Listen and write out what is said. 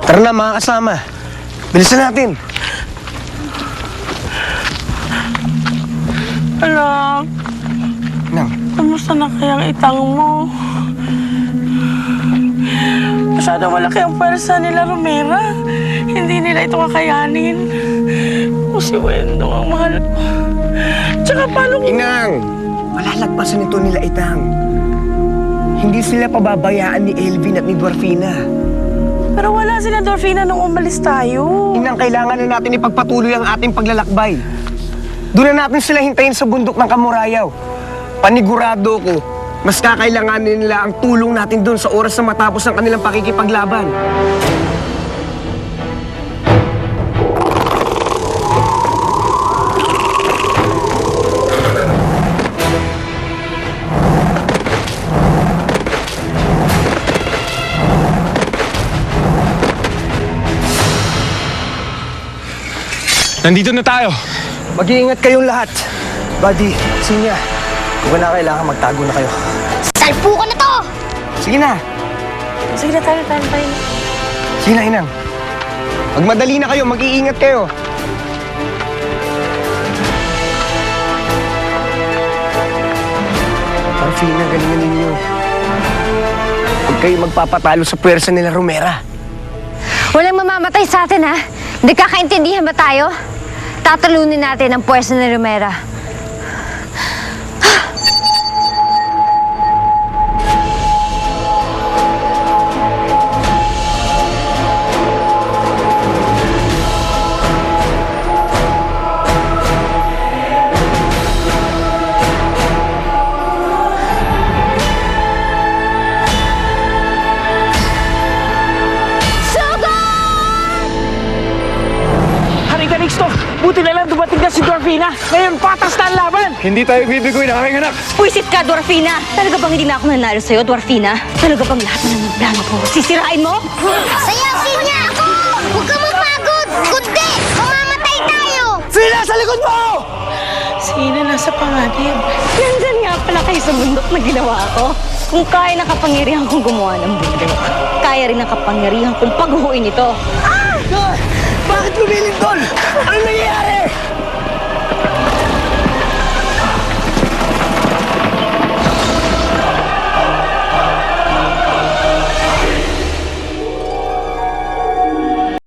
Tara na, mga kasama. Bilisan natin. Anak, Nang, kamusta na kayang itang mo? Masyado malaki ang pwersa nila, Romera. Hindi nila ito kakayanin. O si Wendong ang mahal ko. Tsaka paano kung... Inang! Malalagpasan ito nila Itang. Hindi sila pababayaan ni Elvin at ni Dwarfina. Pero wala sila, Dorfina, nung umalis tayo. Inang, kailangan na natin ipagpatuloy ang ating paglalakbay. Doon na natin sila hintayin sa bundok ng Kamurayaw. Panigurado ko, mas kakailanganin nila ang tulong natin doon sa oras na matapos ang kanilang pakikipaglaban. Nandito na tayo. Mag-iingat kayong lahat. Buddy, Sinya, kung na kailangan magtago na kayo. Salpo ko na to! Sige na. Sige na tayo. Sige na, Inang. Magmadali na kayo, mag-iingat kayo. Parfina, galingan ninyo. Huwag kayo magpapatalo sa pwersa nila Romera. Walang mamamatay sa atin, ha? Hindi kakaintindihan ba tayo? Tatalunin natin ang puwersa ni Romera. Buti na lang dumating na si Dorfina. Ngayon, patas na ang laban. Hindi tayo bibigoy na aming anak. Puisit ka, Dwarfina! Talaga bang hindi na ako nanalo sa'yo, Dwarfina? Talaga bang lahat na ng plano ko sisirain mo? Sayasin niya ako! Huwag ka mapagod! Kundi, mamamatay tayo! Sina, sa likod mo! Sina nasa panganib. Nandyan nga pala kayo sa bundok na ginawa ko. Kung kaya ng kapangyarihan kong gumawa ng bundok, kaya rin ng kapangyarihan kong paghuhuin ito. Bakit lumilindol? Ano nangyayari?